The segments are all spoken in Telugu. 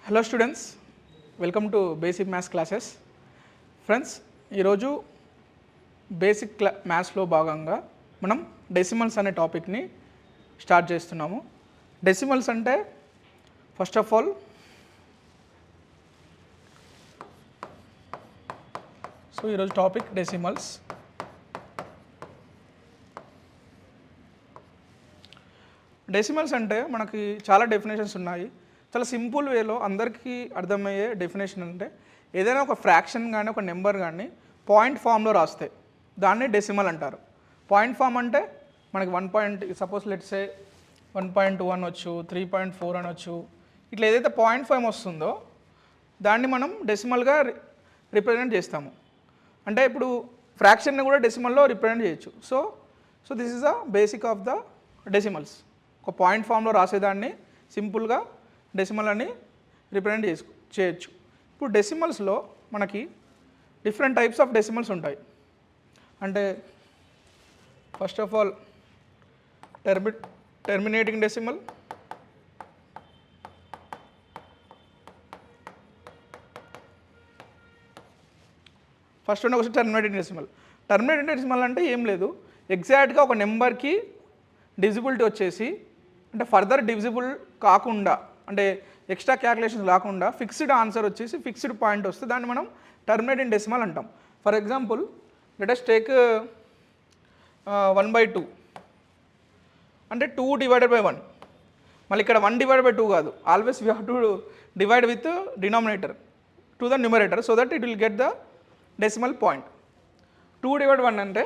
Hello students, welcome to basic maths classes. Friends, ఈరోజు బేసిక్ మ్యాథ్స్లో భాగంగా మనం డెసిమల్స్ అనే టాపిక్ని స్టార్ట్ చేస్తున్నాము. డెసిమల్స్ అంటే ఫస్ట్ ఆఫ్ ఆల్ ఈరోజు టాపిక్ డెసిమల్స్. డెసిమల్స్ అంటే మనకి చాలా డెఫినేషన్స్ ఉన్నాయి. చాలా సింపుల్ వేలో అందరికీ అర్థమయ్యే డెఫినేషన్ అంటే ఏదైనా ఒక ఫ్రాక్షన్ కానీ ఒక నెంబర్ కానీ పాయింట్ ఫామ్లో రాస్తే దాన్ని డెసిమల్ అంటారు. పాయింట్ ఫామ్ అంటే మనకి 1 సపోజ్ లెట్సే 1.2 అనొచ్చు, 3.4 అనొచ్చు. ఇట్లా ఏదైతే పాయింట్ ఫామ్ వస్తుందో దాన్ని మనం డెసిమల్గా రిప్రజెంట్ చేస్తాము. అంటే ఇప్పుడు ఫ్రాక్షన్ని కూడా డెసిమల్లో రిప్రజెంట్ చేయొచ్చు. So this is the basic of the decimals. ఒక పాయింట్ ఫామ్లో రాసేదాన్ని సింపుల్గా డెసిమల్ అని రిప్రజెంట్ చేయొచ్చు. ఇప్పుడు డెసిమల్స్లో మనకి డిఫరెంట్ టైప్స్ ఆఫ్ డెసిమల్స్ ఉంటాయి. అంటే first of all terminating decimal, first ఒకసారి టెర్మినేటింగ్ డెసిమల్. టెర్మినేటింగ్ డెసిమల్ అంటే ఏం లేదు, ఎగ్జాక్ట్గా ఒక నెంబర్కి డివిజిబిలిటీ వచ్చేసి అంటే ఫర్దర్ డివిజిబుల్ కాకుండా అంటే ఎక్స్ట్రా క్యాలిక్యులేషన్స్ రాకుండా ఫిక్స్డ్ ఆన్సర్ వచ్చేసి ఫిక్స్డ్ పాయింట్ వస్తే దాన్ని మనం టర్మినేటింగ్ డెసిమల్ అంటాం. For example let us take 1/2 అంటే 2/1. మళ్ళీ ఇక్కడ 1/2 కాదు, always we have to divide with denominator to the numerator so that it will get the decimal point. 2/1 అంటే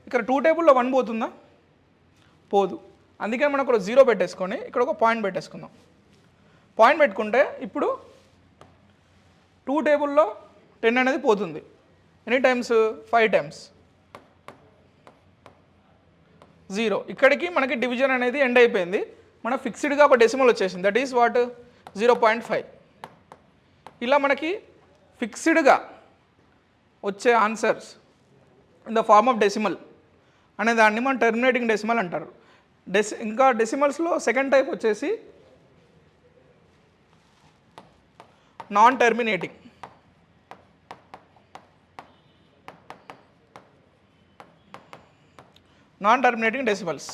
ఇక్కడ 2 టేబుల్లో 1 పోతుందా? పోదు. అందుకని మనం ఇక్కడ 0 పెట్టేసుకొని ఇక్కడ ఒక పాయింట్ పెట్టేసుకుందాం. పాయింట్ పెట్టుకుంటే ఇప్పుడు 2 టేబుల్లో 10 అనేది పోతుంది. Any times 5 times 0. ఇక్కడికి మనకి డివిజన్ అనేది ఎండ్ అయిపోయింది. మన ఫిక్స్డ్గా ఒక డెసిమల్ వచ్చేసింది, దట్ ఈస్ వాట్ 0.5. ఇలా మనకి ఫిక్స్డ్గా వచ్చే answers in the form of decimal అనే దాన్ని మనం టెర్మినేటింగ్ డెసిమల్ అంటారు. ఇంకా డెసిమల్స్లో సెకండ్ టైప్ వచ్చేసి non terminating. Non terminating decimals.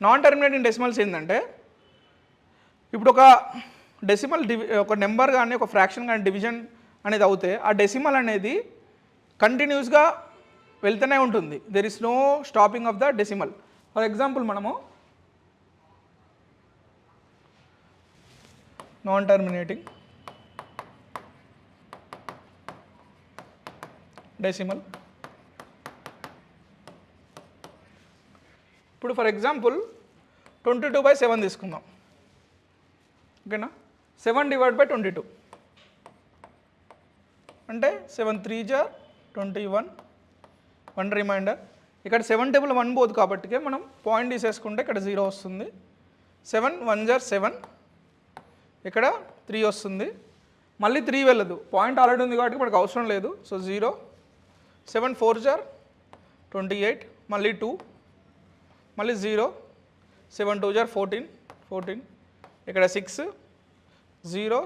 Non terminating decimals ఏంటంటే ఇప్పుడు ఒక డెసిమల్ ఒక నెంబర్ కానీ ఒక ఫ్రాక్షన్ కానీ డివిజన్ అనేది అవుతే ఆ డెసిమల్ అనేది కంటిన్యూస్గా వెళ్తూనే ఉంటుంది. There is no stopping of the decimal. For example మనము నాన్ టర్మినేటింగ్ డెసిమల్. ఇప్పుడు ఫర్ ఎగ్జాంపుల్ 22/7 తీసుకుందాం. ఓకేనా? 7/22 అంటే 7 3 = 21. 1 రిమైండర్. ఇక్కడ 7 టేబుల్ 1 పోదు కాబట్టి మనం పాయింట్ తీసేసుకుంటే ఇక్కడ 0 వస్తుంది. 7 1 = 7, ఇక్కడ 3 వస్తుంది. మళ్ళీ 3 వెళ్ళదు, పాయింట్ ఆల్రెడీ ఉంది కాబట్టి మనకు అవసరం లేదు. సో 0. 7 4 = 28, మళ్ళీ 2, మళ్ళీ 0. 7 2 = 14. ఇక్కడ 6, 0.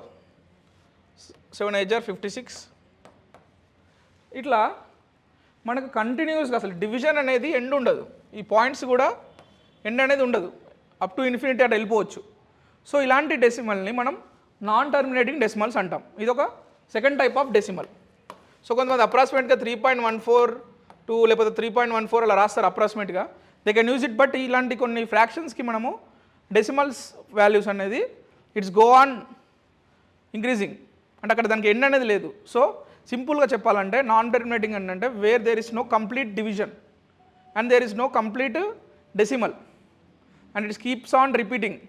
7 8 = 56. ఇట్లా మనకు కంటిన్యూస్గా అసలు డివిజన్ అనేది ఎండ్ ఉండదు. ఈ పాయింట్స్ కూడా ఎండ్ అనేది ఉండదు, అప్ టు ఇన్ఫినిటీ అట్లా వెళ్ళిపోవచ్చు. సో ఇలాంటి డెసిమల్ని మనం నాన్ టర్మినేటింగ్ డెసిమల్స్ అంటాం. ఇది ఒక second type of decimal. So కొంతమంది అప్రాక్సిమేట్గా 3.142 లేకపోతే 3.14 అలా రాస్తారు అప్రాక్సిమేట్గా, they can use it. But ఇలాంటి కొన్ని ఫ్రాక్షన్స్కి మనము డెసిమల్స్ వాల్యూస్ అనేది ఇట్స్ గో ఆన్ ఇంక్రీజింగ్, అంటే అక్కడ దానికి ఎండ్ అనేది లేదు. సో సింపుల్గా చెప్పాలంటే నాన్ టర్మినేటింగ్ అంటే where there is no complete division and there is no complete decimal and it's keeps on repeating,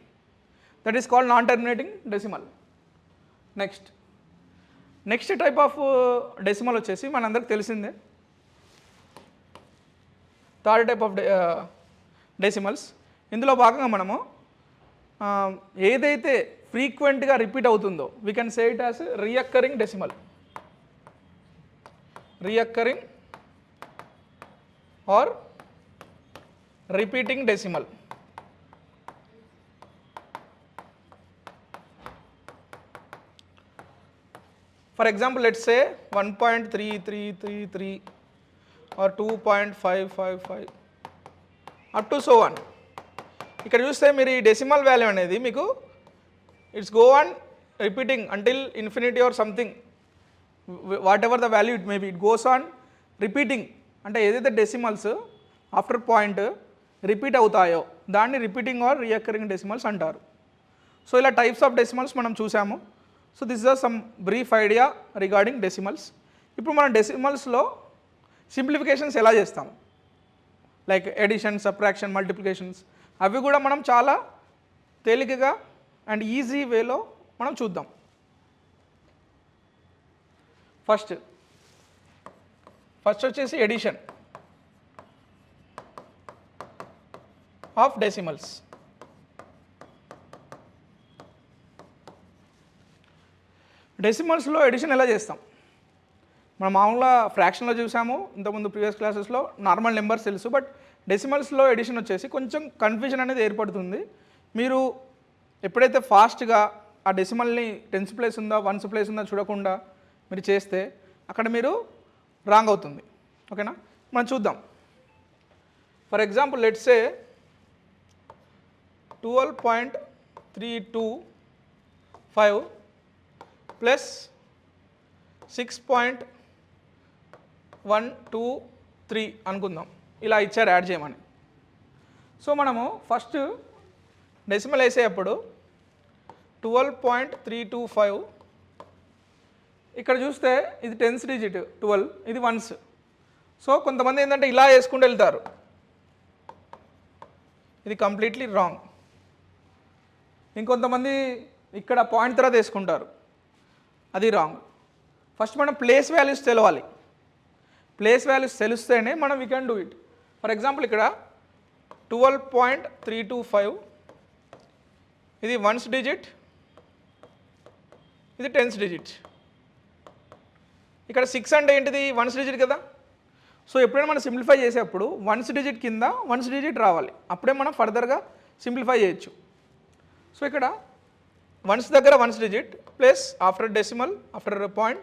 that is called non terminating decimal. Next type of decimal వచ్చేసి మనందరికి తెలిసిందే థర్డ్ టైప్ ఆఫ్ డెసిమల్స్. ఇందులో భాగంగా మనము ఏదైతే ఫ్రీక్వెంట్గా రిపీట్ అవుతుందో we can say it as recurring decimal. Recurring or repeating decimal. For example let's say 1.3333 or 2.555 up to so one. ఇక్కడ చూస్తే మీరు ఈ డెసిమల్ వాల్యూ అనేది మీకు it's go on repeating until infinity or something, whatever the value it may be, it goes on repeating. అంటే ఏదైతే డెసిమల్స్ ఆఫ్టర్ పాయింట్ రిపీట్ అవుతాయో దాన్ని రిపీటింగ్ ఆర్ రీఅకరింగ్ డెసిమల్స్ అంటారు. సో ఇలా టైప్స్ ఆఫ్ డెసిమల్స్ మనం చూసాము. So this is some brief idea regarding decimals. ఇప్పుడు మనం డెసిమల్స్లో సింప్లిఫికేషన్స్ ఎలా చేస్తాం, లైక్ ఎడిషన్, సబ్ట్రాక్షన్, మల్టిప్లికేషన్స్, అవి కూడా మనం చాలా తేలికగా అండ్ ఈజీ వేలో మనం చూద్దాం. ఫస్ట్ వచ్చేసి ఎడిషన్ ఆఫ్ డెసిమల్స్. డెసిమల్స్లో ఎడిషన్ ఎలా చేస్తాం, మనం మామూలుగా ఫ్రాక్షన్లో చూసాము ఇంతకుముందు ప్రీవియస్ క్లాసెస్లో, నార్మల్ నెంబర్స్ తెలుసు, బట్ డెసిమల్స్లో ఎడిషన్ వచ్చేసి కొంచెం కన్ఫ్యూజన్ అనేది ఏర్పడుతుంది. మీరు ఎప్పుడైతే ఫాస్ట్గా ఆ డెసిమల్ని టెన్స్ ప్లేస్ ఉందా వన్స్ ప్లేస్ ఉందా చూడకుండా మీరు చేస్తే అక్కడ మీరు రాంగ్ అవుతుంది. ఓకేనా, మనం చూద్దాం. For example let's say 12.325 plus 6.123 అనుకుందాం, ఇలా ఇచ్చారు యాడ్ చేయమని. సో మనము ఫస్ట్ డెసిమల్ వేసేటప్పుడు 12.325, ఇక్కడ చూస్తే ఇది టెన్స్ డిజిట్ 12, ఇది వన్స్. సో కొంతమంది ఏంటంటే ఇలా వేసుకుంటూ వెళ్తారు, ఇది కంప్లీట్లీ రాంగ్. ఇంకొంతమంది ఇక్కడ పాయింట్ తర్వాత వేసుకుంటారు, అది రాంగ్. ఫస్ట్ మనం ప్లేస్ వాల్యూస్ తెలవాలి, ప్లేస్ వాల్యూస్ తెలిస్తేనే మనం we can do it. For example ఇక్కడ 12.325 ఇది వన్స్ డిజిట్, ఇది టెన్స్ డిజిట్. ఇక్కడ 6 అంటే ఏంటిది, వన్స్ డిజిట్ కదా. సో ఎప్పుడైనా మనం సింప్లిఫై చేసేటప్పుడు వన్స్ డిజిట్ కింద వన్స్ డిజిట్ రావాలి, అప్పుడే మనం ఫర్దర్గా సింప్లిఫై చేయొచ్చు. సో ఇక్కడ వన్స్ దగ్గర once digit plus after decimal after point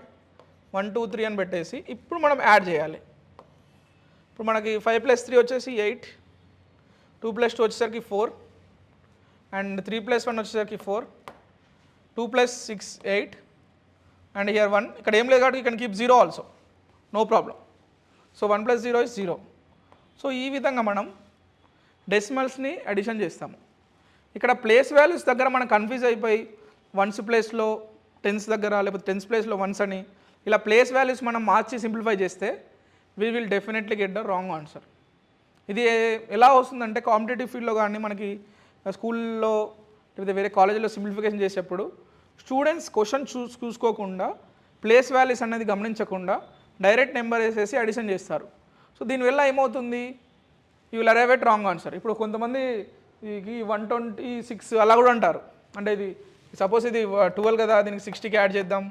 1 2 3 అని పెట్టేసి ఇప్పుడు మనం యాడ్ చేయాలి. ఇప్పుడు మనకి 5 + 3 వచ్చేసి 8, 2 + 2 వచ్చేసరికి 4, అండ్ 3 + 1 వచ్చేసరికి 4, 2 + 6 8, అండ్ హియర్ 1. ఇక్కడ ఏం లేదు కాబట్టి you can keep 0 also, no problem. So 1 + 0 is 0. So ఈ విధంగా మనం డెసిమల్స్ని అడిషన్ చేస్తాము. ఇక్కడ ప్లేస్ వాల్యూస్ దగ్గర మనం కన్ఫ్యూజ్ అయిపోయి వన్స్ ప్లేస్లో టెన్స్ దగ్గర, లేకపోతే టెన్స్ ప్లేస్లో వన్స్ అని ఇలా ప్లేస్ వాల్యూస్ మనం మార్చి సింప్లిఫై చేస్తే we will definitely get the wrong answer. ఇది ఎలా వస్తుందంటే కాంపిటేటివ్ ఫీల్డ్లో కానీ మనకి స్కూల్లో లేకపోతే వేరే కాలేజీలో సింప్లిఫికేషన్ చేసేటప్పుడు స్టూడెంట్స్ క్వశ్చన్ చూసుకోకుండా ప్లేస్ వాల్యూస్ అనేది గమనించకుండా డైరెక్ట్ నెంబర్ వేసేసి అడిషన్ చేస్తారు. సో దీనివల్ల ఏమవుతుంది, you will arrive at wrong answer. ఇప్పుడు కొంతమంది ఈ 126 అలా కూడా అంటారు, అంటే ఇది సపోజ్ ఇది 12 కదా, దీనికి 60కి యాడ్ చేద్దాం,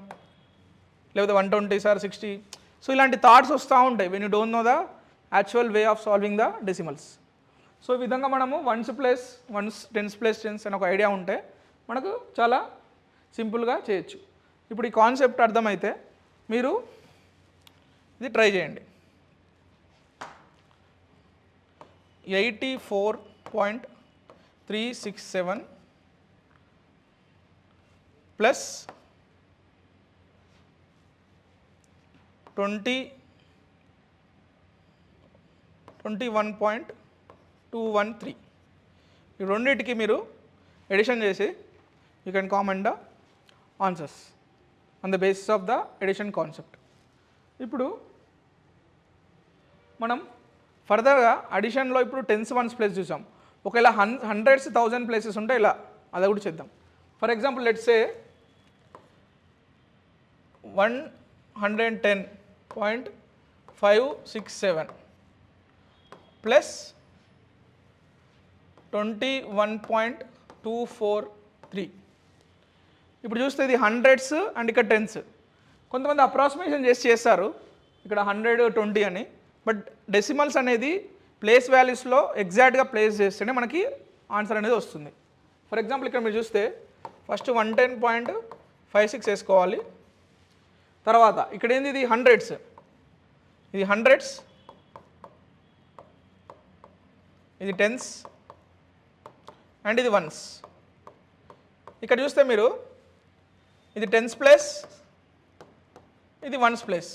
లేకపోతే 120 సార్ 60. సో ఇలాంటి థాట్స్ వస్తూ ఉంటాయి when you don't know the actual way of solving the decimals. So ఈ విధంగా మనము ones plus once, tense plus tens అని ఒక ఐడియా ఉంటే మనకు చాలా సింపుల్గా చేయొచ్చు. ఇప్పుడు ఈ కాన్సెప్ట్ అర్థమైతే మీరు ఇది ట్రై చేయండి. 84.367 ప్లస్ 21.213, ఈ రెండింటికి మీరు ఎడిషన్ చేసి you can comment the answers on the basis of the addition concept. ఇప్పుడు మనం ఫర్దర్గా అడిషన్లో ఇప్పుడు టెన్స్ వన్స్ ప్లేస్ చూసాం, ఒకవేళ హండ్రెడ్స్ 1000 ప్లేసెస్ ఉంటే ఇలా అది కూడా చేద్దాం. For example let's say 110.567 plus 21.243. ఇప్పుడు చూస్తే ఇది హండ్రెడ్స్ అండ్ ఇక్కడ టెన్స్. కొంతమంది అప్రాక్సిమేషన్ చేస్తారు ఇక్కడ 120 అని, బట్ డెసిమల్స్ అనేది ప్లేస్ వాల్యూస్లో ఎగ్జాక్ట్గా ప్లేస్ చేస్తేనే మనకి ఆన్సర్ అనేది వస్తుంది. ఫర్ ఎగ్జాంపుల్ ఇక్కడ మీరు చూస్తే ఫస్ట్ 110.56 వేసుకోవాలి, తర్వాత ఇక్కడ ఏంది, ఇది హండ్రెడ్స్, ఇది హండ్రెడ్స్, ఇది టెన్స్ అండ్ ఇది వన్స్. ఇక్కడ చూస్తే మీరు ఇది టెన్స్ ప్లేస్, ఇది వన్స్ ప్లేస్.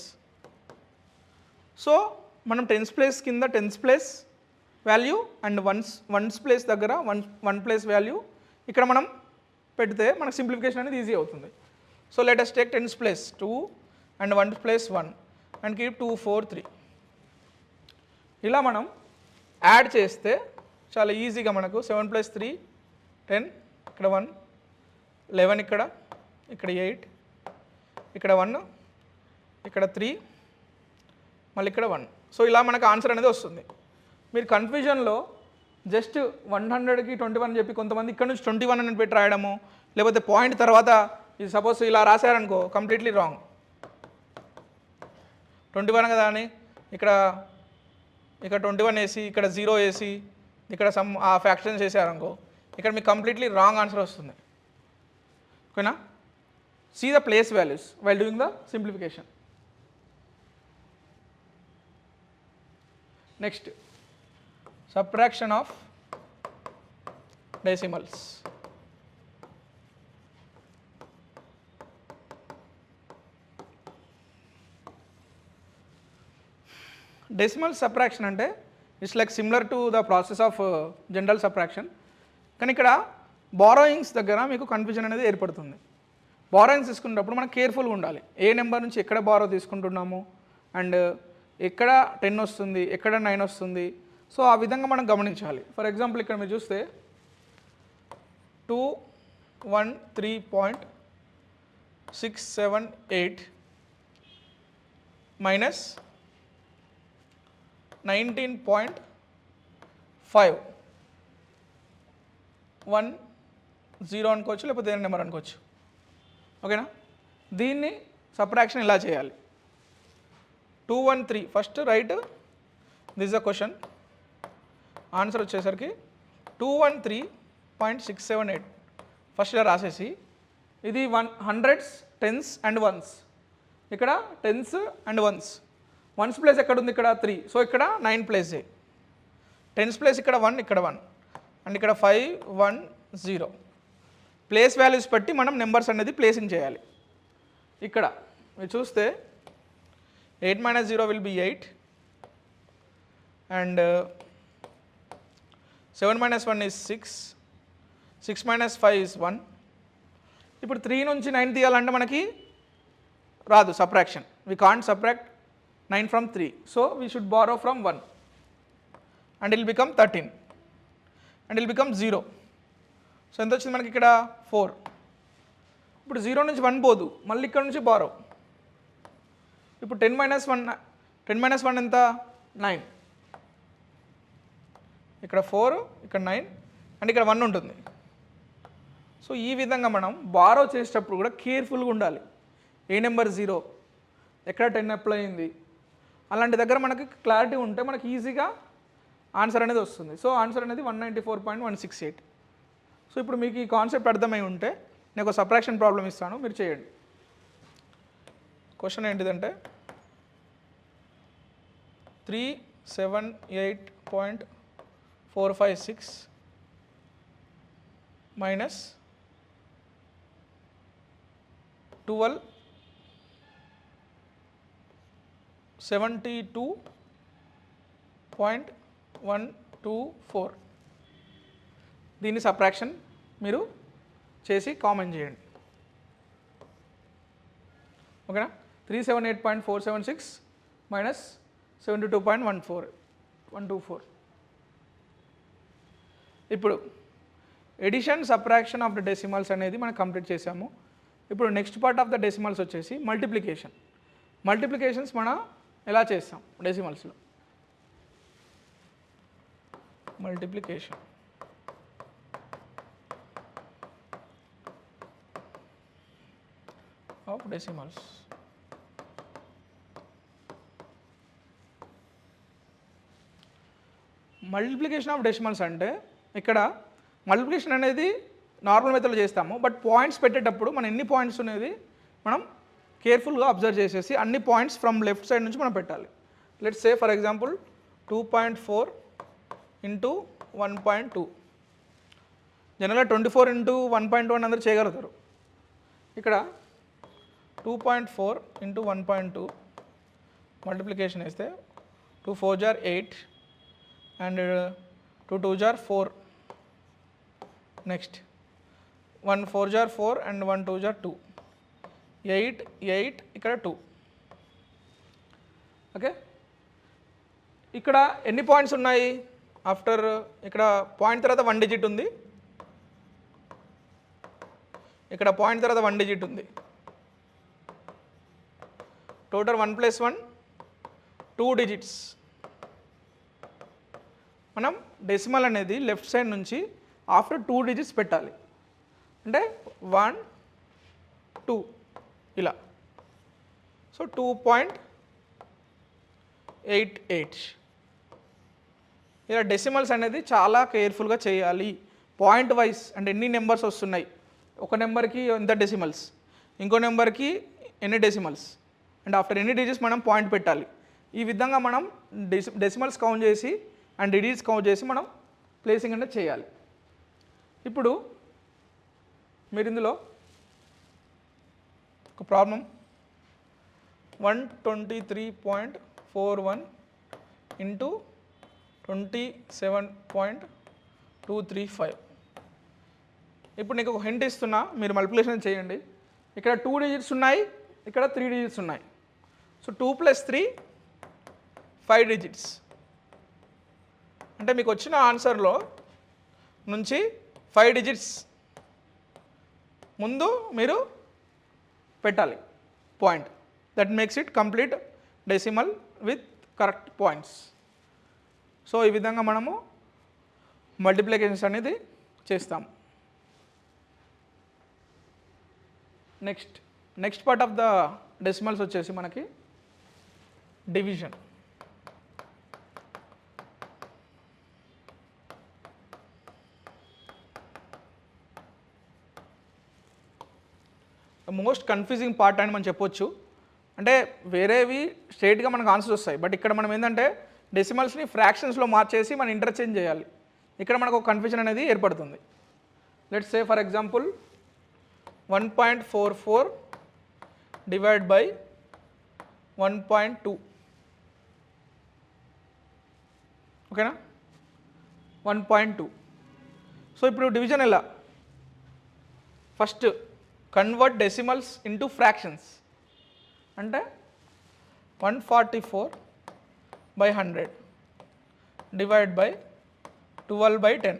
సో మనం టెన్స్ ప్లేస్ కింద tens place value and ones place దగ్గర వన్ ప్లేస్ వాల్యూ ఇక్కడ మనం పెడితే మనకు సింప్లిఫికేషన్ అనేది ఈజీ అవుతుంది. So let us take tens place 2 and ones place 1 and keep 2 4 3. ఇలా మనం యాడ్ చేస్తే చాలా ఈజీగా మనకు 7 + 3 10, ఇక్కడ 1 11, ఇక్కడ 8, ఇక్కడ 1, ఇక్కడ 3, మళ్ళీ ఇక్కడ 1. సో ఇలా మనకు ఆన్సర్ అనేది వస్తుంది. మీరు కన్ఫ్యూజన్లో జస్ట్ 100కి 21 చెప్పి కొంతమంది ఇక్కడ నుంచి 21 అని పెట్టి రాయడము, లేకపోతే పాయింట్ తర్వాత ఇది సపోజ్ ఇలా రాశారనుకో కంప్లీట్లీ రాంగ్. 21 కదా అని ఇక్కడ 21 వేసి ఇక్కడ 0 వేసి ఇక్కడ సమ్ ఆ ఫ్యాక్షన్స్ వేసారనుకో ఇక్కడ మీకు కంప్లీట్లీ రాంగ్ ఆన్సర్ వస్తుంది. ఓకేనా? See the place values while doing the simplification. Next, subtraction of decimals. Decimal subtraction అంటే it's like similar to the process of general subtraction. కానీ ఇక్కడ బారోయింగ్స్ దగ్గర మీకు కన్ఫ్యూజన్ అనేది ఏర్పడుతుంది. బారోయింగ్స్ తీసుకునేటప్పుడు మనం కేర్ఫుల్గా ఉండాలి. ఏ నెంబర్ నుంచి ఎక్కడ బారో తీసుకుంటున్నాము అండ్ ఎక్కడ 10 వస్తుంది, ఎక్కడ 9 వస్తుంది. సో ఆ విధంగా మనం గమనించాలి. ఫర్ ఎగ్జాంపుల్ ఇక్కడ మీరు చూస్తే 213.678 మైనస్ 19.5 10 అనుకోవచ్చు, లేకపోతే ఏదైనా నెంబర్ అనుకోవచ్చు. ఓకేనా? దీన్ని సబ్ట్రాక్షన్ ఇలా చేయాలి. 213 first right, this is the question. Answer వచ్చేసరికి 213.678 ఫస్ట్ ఇలా రాసేసి ఇది హండ్రెడ్స్, టెన్స్ అండ్ వన్స్. ఇక్కడ టెన్స్ అండ్ వన్స్ ప్లేస్ ఎక్కడ ఉంది, ఇక్కడ 3. సో ఇక్కడ 9 ప్లేసే. టెన్స్ ప్లేస్ ఇక్కడ 1, ఇక్కడ 1 అండ్ ఇక్కడ 5 1 0. ప్లేస్ వాల్యూస్ బట్టి మనం నెంబర్స్ అనేది ప్లేసింగ్ చేయాలి. ఇక్కడ మీరు చూస్తే 8 - 0 will be 8 and 7 - 1 is 6, 6 - 5 is 1. ఇప్పుడు 3 నుంచి 9 తీయాలంటే మనకి రాదు subtraction. We can't subtract 9 from 3. So we should borrow from 1 and it'll become 13 and it'll become 0. So ఎంత వచ్చింది మనకి ఇక్కడ 4. ఇప్పుడు 0 నుంచి 1 పోదు, మళ్ళీ ఇక్కడ నుంచి బారో. ఇప్పుడు 10 - 1 ఎంత, 9. ఇక్కడ 4, ఇక్కడ 9 అండ్ ఇక్కడ 1 ఉంటుంది. సో ఈ విధంగా మనం బారో చేసేటప్పుడు కూడా కేర్ఫుల్గా ఉండాలి. ఏ నెంబర్ 0, ఎక్కడ 10 అప్లై అయింది, అలాంటి దగ్గర మనకి క్లారిటీ ఉంటే మనకి ఈజీగా ఆన్సర్ అనేది వస్తుంది. సో ఆన్సర్ అనేది 194.168. సో ఇప్పుడు మీకు ఈ కాన్సెప్ట్ అర్థమై ఉంటే నేను ఒక సబ్ట్రాక్షన్ ప్రాబ్లం ఇస్తాను, మీరు చేయండి. క్వశ్చన్ ఏంటిదంటే 378.456 మైనస్ 1272.124. దీన్ని సబ్ట్రాక్షన్ మీరు చేసి కామెంట్ చేయండి. ఓకేనా? 378.476 మైనస్ 72.124. ఇప్పుడు addition subtraction of the decimals అనేది మనం కంప్లీట్ చేసాము. ఇప్పుడు next part of the decimals వచ్చేసి మల్టిప్లికేషన్. మల్టిప్లికేషన్స్ మనం ఎలా చేస్తాం డెసిమల్స్లో? Multiplication of decimals. Multiplication of decimals అంటే ఇక్కడ మల్టిప్లికేషన్ అనేది నార్మల్ మెథడ్లో చేస్తాము, బట్ పాయింట్స్ పెట్టేటప్పుడు మనం ఎన్ని పాయింట్స్ అనేది మనం కేర్ఫుల్గా అబ్జర్వ్ చేసేసి అన్ని పాయింట్స్ ఫ్రమ్ లెఫ్ట్ సైడ్ నుంచి మనం పెట్టాలి. Let's say for example 2.4 into 1.2. జనరల్గా 24 ఇంటూ 1.1 అందరూ చేయగలుగుతారు. ఇక్కడ 2.4 ఇంటూ 1.2 మల్టిప్లికేషన్ వేస్తే 2 4 జార్ 8 అండ్ 2 2 జార్ 4. నెక్స్ట్ 1 4 జార్ 4 అండ్ 1 2 జార్ 2. 8 8 ఇక్కడ 2. ఓకే, ఇక్కడ ఎన్ని పాయింట్స్ ఉన్నాయి ఆఫ్టర్, ఇక్కడ పాయింట్ తర్వాత 1 డిజిట్ ఉంది, ఇక్కడ పాయింట్ తర్వాత 1 డిజిట్ ఉంది. Total 1 + 1 2 digits. మనం డెసిమల్ అనేది లెఫ్ట్ సైడ్ నుంచి ఆఫ్టర్ 2 డిజిట్స్ పెట్టాలి. అంటే 1 2 ఇలా. సో 2.88 ఇలా డెసిమల్స్ అనేది చాలా కేర్ఫుల్గా చేయాలి. పాయింట్ వైజ్ అంటే ఎన్ని నెంబర్స్ వస్తున్నాయి, ఒక నెంబర్కి ఎంత డెసిమల్స్, ఇంకో నెంబర్కి ఎన్ని డెసిమల్స్, అండ్ ఆఫ్టర్ ఎన్ని డిజిట్స్ మనం పాయింట్ పెట్టాలి. ఈ విధంగా మనం డెసిమల్స్ కౌంట్ చేసి అండ్ డిజిట్స్ కౌంట్ చేసి మనం ప్లేసింగ్ అనేది చేయాలి. ఇప్పుడు మీరు ఇందులో ఒక ప్రాబ్లం 123.41 ఇంటూ 27.235. ఇప్పుడు నీకు ఒక హింట్ ఇస్తున్నా, మీరు మల్టిప్లికేషన్ చేయండి. ఇక్కడ 2 డిజిట్స్ ఉన్నాయి, ఇక్కడ 3 డిజిట్స్ ఉన్నాయి. So 2 + 3 5 digits. అంటే మీకు వచ్చిన ఆన్సర్లో నుంచి 5 డిజిట్స్ ముందు మీరు పెట్టాలి point. That makes it complete decimal with correct points. So ఈ విధంగా మనము మల్టిప్లికేషన్స్ అనేది చేస్తాము. Next part of the decimals వచ్చేసి మనకి డివిజన్. మోస్ట్ కన్ఫ్యూజింగ్ పార్ట్ అని మనం చెప్పొచ్చు. అంటే వేరేవి స్ట్రైట్గా మనకు ఆన్సర్స్ వస్తాయి, బట్ ఇక్కడ మనం ఏంటంటే డెసిమల్స్ని ఫ్రాక్షన్స్లో మార్చేసి మనం ఇంటర్చేంజ్ చేయాలి. ఇక్కడ మనకు ఒక కన్ఫ్యూజన్ అనేది ఏర్పడుతుంది. Let's say for example 1.44 divide by 1.2. ఓకేనా, 1.2. సో ఇప్పుడు డివిజన్ ఎలా, first convert decimals into fractions. అంటే 144/100 డివైడ్ బై 12/10.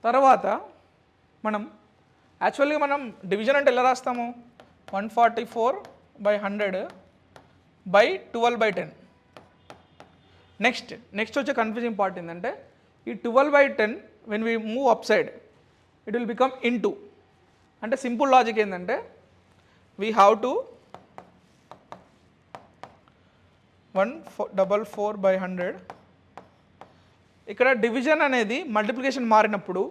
తర్వాత మనం యాక్చువల్గా మనం డివిజన్ అంటే ఎలా రాస్తాము, 144/100 బై 12/10. నెక్స్ట్ వచ్చే కన్ఫ్యూజింగ్ పార్ట్ ఏంటంటే ఈ 12/10 when we move up side it will become into. అంటే సింపుల్ లాజిక్ ఏంటంటే వీ హ్యావ్ టు 144/100. ఇక్కడ డివిజన్ అనేది మల్టిప్లికేషన్ మారినప్పుడు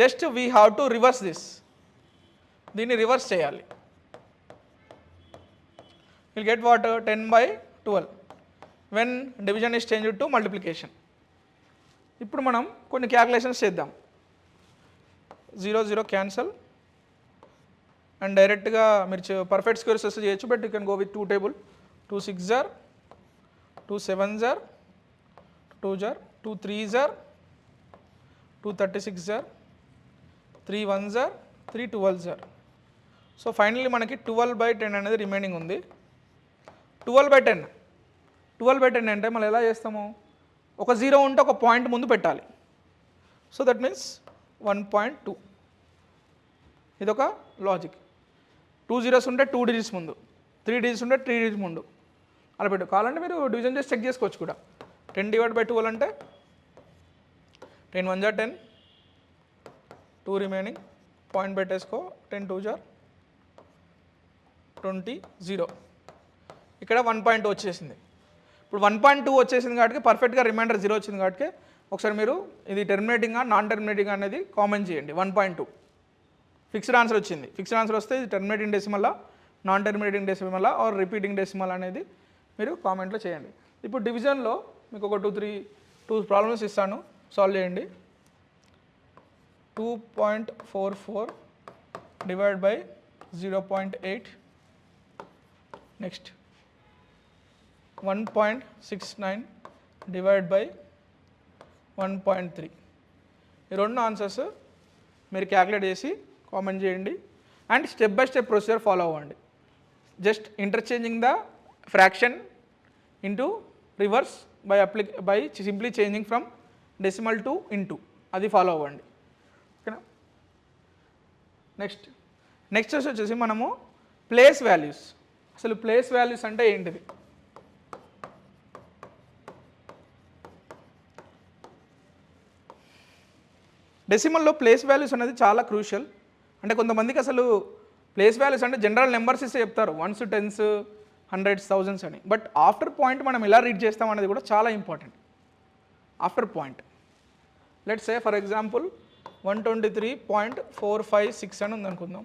just we have to reverse this, దీన్ని రివర్స్ చేయాలి. Will get what 10/12 when division is changed to multiplication. ఇప్పుడు మనం కొన్ని క్యాలిక్యులేషన్స్ చేద్దాం. 0 0 క్యాన్సల్ అండ్ డైరెక్ట్గా మీరు పర్ఫెక్ట్ స్క్వేర్స్ వస్తే చేయొచ్చు, but you can go with 2 table. 2 6 జార్, 2 7 జార్, 2 జార్, 2 3 జార్, 2 36 జార్, 3 1 జార్, 3 12 జార్. సో ఫైనల్లీ మనకి 12/10 అనేది రిమైనింగ్ ఉంది. 12/10 అంటే మనం ఎలా చేస్తాము, ఒక 0 ఉంటే ఒక పాయింట్ ముందు పెట్టాలి. So that means 1.2. ఇదొక లాజిక్. 2 zeros ఉంటే 2 digits ముందు, 3 digits ఉంటే 3 digits ముందు అలా పెట్టు. కావాలంటే మీరు డివిజన్ చేసి చెక్ చేసుకోవచ్చు కూడా. 10/12 అంటే 10 1 జార్ 10, 2 రిమైనింగ్ పాయింట్ పెట్టేసుకో. 10 2 జార్ 20 0. ఇక్కడ 1.2 వచ్చేసింది. ఇప్పుడు 1.2 వచ్చేసింది కాబట్టి పర్ఫెక్ట్గా రిమైండర్ 0 వచ్చింది కాబట్టి ఒకసారి మీరు ఇది టెర్మినేటింగా నాన్ టెర్మినేటింగ్ అనేది కామెంట్ చేయండి. 1.2 ఫిక్స్డ్ ఆన్సర్ వచ్చింది. ఫిక్స్డ్ ఆన్సర్ వస్తే ఇది టర్మినేటింగ్ డెసిమలా, నాన్ టర్మినేటింగ్ డెసిమలా ఆర్ రిపీటింగ్ డెసిమల్ అనేది మీరు కామెంట్లో చేయండి. ఇప్పుడు డివిజన్లో మీకు ఒక టూ ప్రాబ్లమ్స్ ఇస్తాను, సాల్వ్ చేయండి. 2.44 divide by 0.8, next 1.69 divide by 1.3. ఈ రెండు ఆన్సర్స్ మీరు క్యాలిక్యులేట్ చేసి కామెంట్ చేయండి and step by step procedure follow అవ్వండి. Just interchanging the fraction into reverse by simply changing from decimal to into, అది ఫాలో అవ్వండి. ఓకేనా. నెక్స్ట్ వచ్చేసి మనము ప్లేస్ వాల్యూస్. అసలు ప్లేస్ వాల్యూస్ అంటే ఏంటిది? డెసిమల్లో ప్లేస్ వాల్యూస్ అనేది చాలా క్రూషియల్. అంటే కొంతమందికి అసలు ప్లేస్ వాల్యూస్ అంటే జనరల్ నెంబర్స్ ఇస్తే చెప్తారు, 1s 10s 100s 1000s అని. బట్ ఆఫ్టర్ పాయింట్ మనం ఎలా రీడ్ చేస్తాం అనేది కూడా చాలా important. After point let's say for example 123.456 అని ఉందనుకుందాం.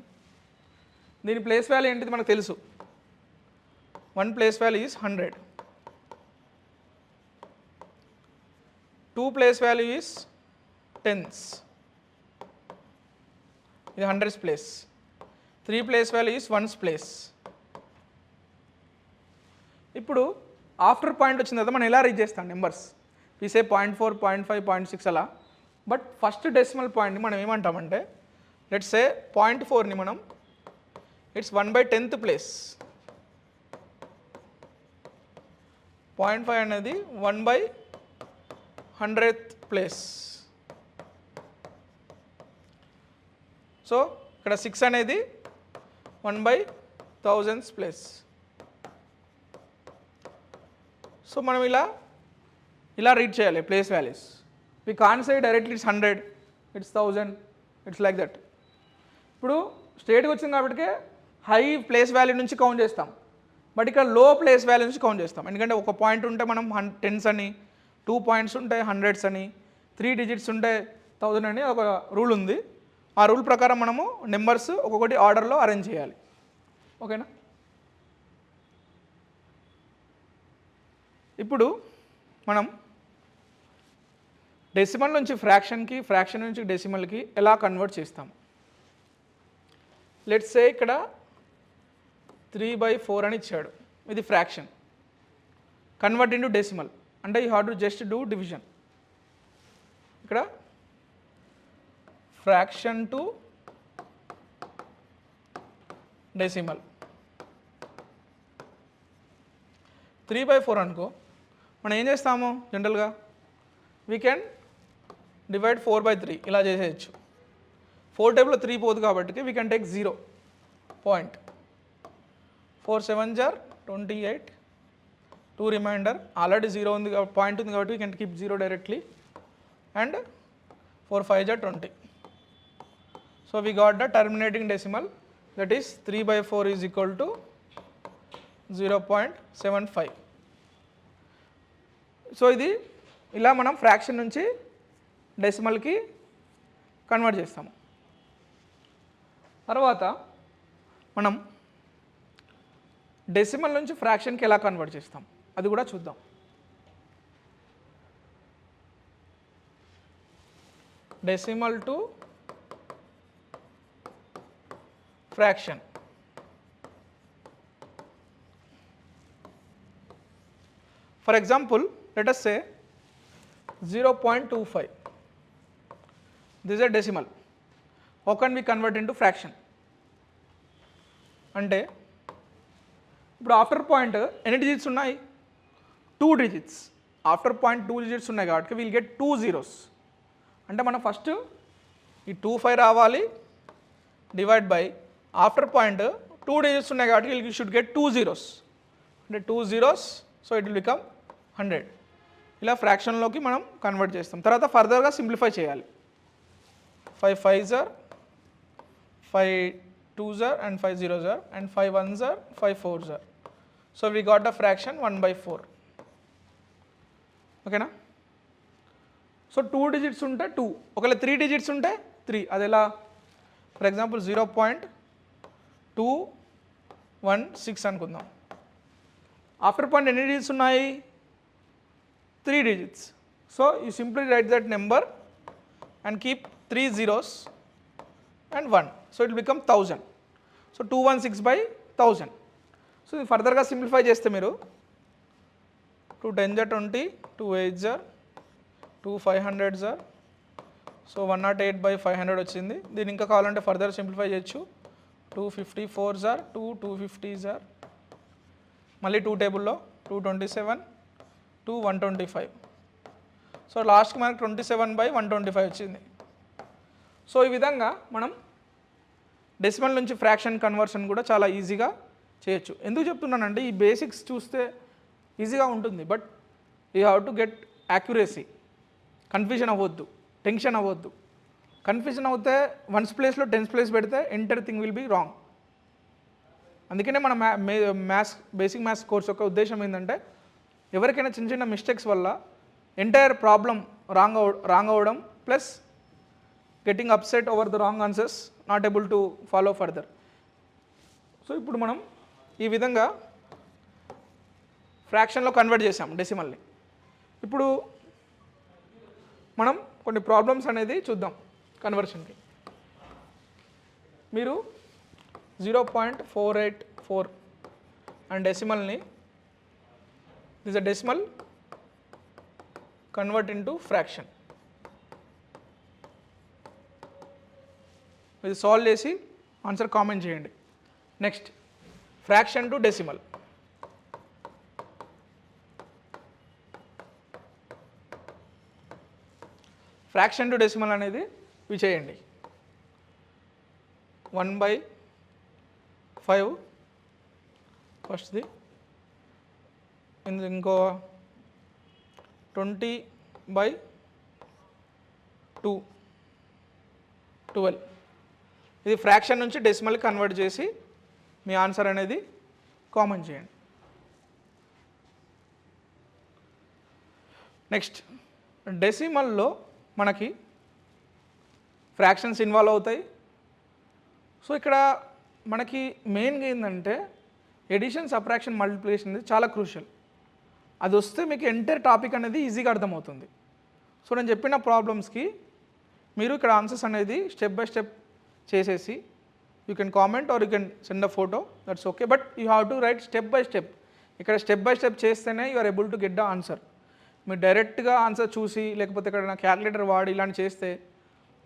దీని ప్లేస్ వాల్యూ ఏంటిది మనకు తెలుసు, 1 place value is 100, 2 place value is 10s, ఇది 100s place, 3 place value is 1s place. ఇప్పుడు ఆఫ్టర్ పాయింట్ వచ్చిన తర్వాత మనం ఎలా రీడ్ చేస్తాం నెంబర్స్? వీసే 0.4, 0.5, 0.6 అలా. బట్ ఫస్ట్ డెసిమల్ పాయింట్ని మనం ఏమంటామంటే, లెట్స్ సే 0.4ని మనం ఇట్స్ 1/10th ప్లేస్, 0.5 అనేది 1/100th ప్లేస్. సో ఇక్కడ 6 అనేది 1/1000th ప్లేస్. సో మనం ఇలా రీడ్ చేయాలి place values. We can't say directly it's 100, it's 1000, it's like that. ఇప్పుడు స్ట్రేట్గా వచ్చింది కాబట్టి హై ప్లేస్ వాల్యూ నుంచి కౌంట్ చేస్తాం, బట్ ఇక్కడ లో ప్లేస్ వాల్యూ నుంచి కౌంట్ చేస్తాం. ఎందుకంటే ఒక పాయింట్ ఉంటే మనం 10s అని, 2 పాయింట్స్ ఉంటే 100s అని, 3 డిజిట్స్ ఉంటే 1000 అని ఒక రూల్ ఉంది. ఆ రూల్ ప్రకారం మనము నెంబర్స్ ఒక్కొక్కటి ఆర్డర్లో అరేంజ్ చేయాలి. ఓకేనా. ఇప్పుడు మనం డెసిమల్ నుంచి ఫ్రాక్షన్కి, ఫ్రాక్షన్ నుంచి డెసిమల్కి ఎలా కన్వర్ట్ చేస్తాం? లెట్స్ సే ఇక్కడ 3/4 అని ఇచ్చాడు, ఇది ఫ్రాక్షన్. కన్వర్ట్ ఇంటూ డెసిమల్ అంటే you have to just do division. ఇక్కడ ఫ్రాక్షన్ టు డెసిమల్ 3/4 అనుకో, మనం ఏం చేస్తాము జనరల్గా వీ కెన్ డివైడ్ 4/3 ఇలా చేసేయచ్చు. 4 టేబుల్లో 3 పోదు కాబట్టి we can take 0 point. 4 7s are 28, 2 remainder, already 0 ఉంది పాయింట్ ఉంది కాబట్టి we can keep 0 directly, and 4 5s are 20. So we got the terminating decimal, that is 3/4 is equal to 0.75. So ఇది ఇలా మనం ఫ్రాక్షన్ నుంచి డెసిమల్కి కన్వర్ట్ చేస్తాము. తర్వాత మనం డెసిమల్ నుంచి ఫ్రాక్షన్కి ఎలా కన్వర్ట్ చేస్తాం అది కూడా చూద్దాం. Decimal to fraction. For example, let us say 0.25. This is a decimal. How can we convert into fraction? అంటే ఇప్పుడు ఆఫ్టర్ పాయింట్ ఎన్ని డిజిట్స్ ఉన్నాయి? 2 digits. ఆఫ్టర్ పాయింట్ 2 digits ఉన్నాయి కాబట్టి విల్ గెట్ 2 zeros. అంటే మనం ఫస్ట్ ఈ 25 రావాలి, divide by after point 2 digits ఉన్నాయి కాబట్టి విల్ షుడ్ గెట్ 2 zeros. అంటే 2 zeros, so it will become 100. ఇలా ఫ్రాక్షన్లోకి మనం కన్వర్ట్ చేస్తాం. తర్వాత ఫర్దర్గా సింప్లిఫై చేయాలి. 5 5s are, 5 2s are, and 5 0s are, and 5 1s are, 5 4s are. So we got the fraction 1/4. ఓకేనా. సో 2 digits ఉంటే 2, ఒకవేళ 3 digits ఉంటే 3. అది ఎలా? ఫర్ ఎగ్జాంపుల్ 0.216 అనుకుందాం. ఆఫ్టర్ పాయింట్ ఎన్ని డిజిట్స్ ఉన్నాయి? 3 digits. So you simply write that number and keep 3 zeros and 1. So it will become 1000. So 216 by 1000. So ఫర్దర్గా సింప్లిఫై చేస్తే మీరు 2 10 జా 20, 2 8 జా 2 500 జా, సో 108 by 500 వచ్చింది. దీన్ని ఇంకా కావాలంటే ఫర్దర్ సింప్లిఫై చేయొచ్చు. 254 జా 2, 250 జా, మళ్ళీ 2 టేబుల్లో 227, 2 125. సో లాస్ట్కి మనకు 27 by 125 వచ్చింది. సో ఈ విధంగా మనం డెసిమల్ నుంచి ఫ్రాక్షన్ కన్వర్షన్ కూడా చాలా ఈజీగా చేయొచ్చు. ఎందుకు చెప్తున్నానంటే ఈ బేసిక్స్ చూస్తే ఈజీగా ఉంటుంది, but you have to get accuracy. Confusion అవ్వద్దు, టెన్షన్ అవ్వద్దు. కన్ఫ్యూజన్ అవుతే వన్స్ ప్లేస్లో టెన్స్ ప్లేస్ పెడితే entire thing will be wrong. అందుకనే మన బేసిక్ మ్యాథ్స్ కోర్స్ యొక్క ఉద్దేశం ఏంటంటే ఎవరికైనా చిన్న చిన్న మిస్టేక్స్ వల్ల ఎంటైర్ ప్రాబ్లం రాంగ్ అవ్వడం, plus getting upset over the wrong answers, not able to follow further. So ఇప్పుడు మనం ఈ విధంగా ఫ్రాక్షన్లో కన్వర్ట్ చేసాం డెసిమల్ని. ఇప్పుడు మనం కొన్ని ప్రాబ్లమ్స్ అనేది చూద్దాం కన్వర్షన్కి. మీరు 0.484 అండ్ డెసిమల్ని, this a decimal convert into fraction. ఇది సాల్వ్ చేసి ఆన్సర్ కామెంట్ చేయండి. Next fraction to decimal. Fraction to decimal అనేది ఇవి చేయండి. 1/5 ఫస్ట్ది, ఇంకో 20/2 12. ఇది ఫ్రాక్షన్ నుంచి డెసిమల్ కన్వర్ట్ చేసి మీ ఆన్సర్ అనేది కామెంట్ చేయండి. నెక్స్ట్ డెసిమల్లో మనకి ఫ్రాక్షన్స్ ఇన్వాల్వ్ అవుతాయి. సో ఇక్కడ మనకి మెయిన్గా ఏంటంటే ఎడిషన్, సబ్ట్రాక్షన్, మల్టిప్లికేషన్ అనేది చాలా క్రూషియల్. అది వస్తే మీకు ఎంటైర్ టాపిక్ అనేది ఈజీగా అర్థమవుతుంది. సో నేను చెప్పిన ప్రాబ్లమ్స్కి మీరు ఇక్కడ ఆన్సర్స్ అనేది స్టెప్ బై స్టెప్ చేసేసి you can comment or you can send a photo, that's okay. But you have to write step by step. ఇక్కడ స్టెప్ బై స్టెప్ చేస్తేనే you are able to get the answer. మీరు డైరెక్ట్గా ఆన్సర్ చూసి లేకపోతే ఇక్కడ నా క్యాలిక్యులేటర్ వాడి ఇలాంటి చేస్తే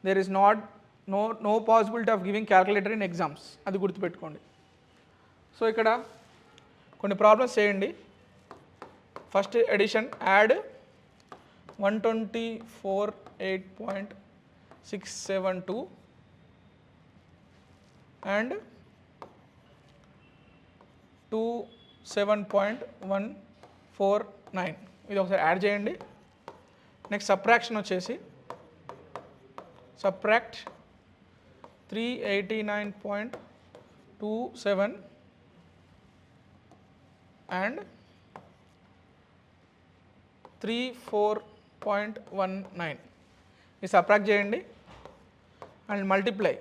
there is no possibility of giving calculator in exams. అది గుర్తుపెట్టుకోండి. సో ఇక్కడ కొన్ని ప్రాబ్లమ్స్ చేయండి. First addition, add 124.8.672 and 27.149. ఇది ఒకసారి యాడ్ చేయండి. నెక్స్ట్ సబ్ట్రాక్షన్ వచ్చేసి సబ్ట్రాక్ట్ 389.27 అండ్ 34.19. ఇది సబ్ట్రాక్ట్ చేయండి అండ్ మల్టిప్లై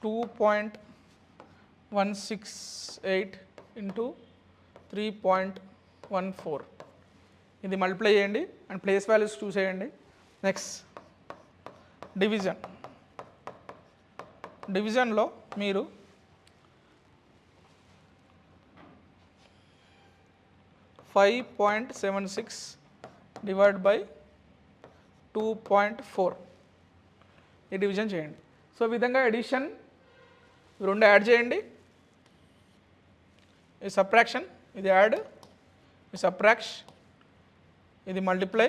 2.168 ఇంటూ 3.14. ఇది మల్టిప్లై చేయండి అండ్ ప్లేస్ వాల్యూస్ చూసేయండి. నెక్స్ట్ డివిజన్లో మీరు 5.76 డివైడ్ బై 2.4 ఈ డివిజన్ చేయండి. సో ఈ విధంగా ఎడిషన్ రెండు యాడ్ చేయండి. ఇది సబ్ట్రాక్షన్, ఇది యాడ్, ఇది సబ్ట్రాక్ట్, ఇది మల్టిప్లై,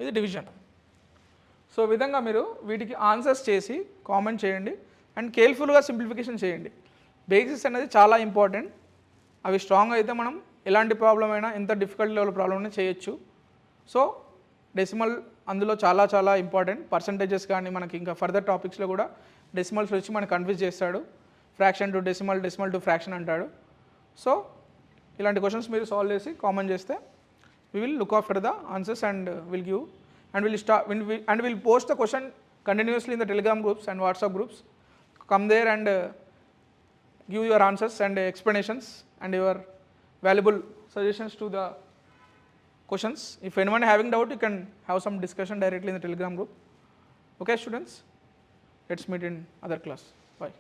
ఇది డివిజన్. సో ఈ విధంగా మీరు వీటికి ఆన్సర్స్ చేసి కామెంట్ చేయండి అండ్ కేర్ఫుల్గా సింప్లిఫికేషన్ చేయండి. బేసిక్స్ అనేది చాలా ఇంపార్టెంట్. అవి స్ట్రాంగ్ అయితే మనం ఎలాంటి ప్రాబ్లం అయినా, ఎంత డిఫికల్ట్ లెవెల్ ప్రాబ్లం అయినా చేయొచ్చు. సో డెసిమల్ అందులో చాలా చాలా ఇంపార్టెంట్. పర్సంటేజెస్ కానీ మనకి ఇంకా ఫర్దర్ టాపిక్స్లో కూడా డెసిమల్స్ వచ్చి మనకు కన్ఫ్యూజ్ చేస్తాడు. Fraction to decimal, decimal to fraction అంటాడు. సో ఇలాంటి క్వశ్చన్స్ మీరు సాల్వ్ చేసి కామెంట్ చేస్తే we will look after the answers and will give and we'll post the question continuously in the Telegram groups and WhatsApp groups. Come there and give your answers and explanations and your valuable suggestions to the questions. If anyone having doubt, you can have some discussion directly in the Telegram group. Okay, students, let's meet in other class. Bye.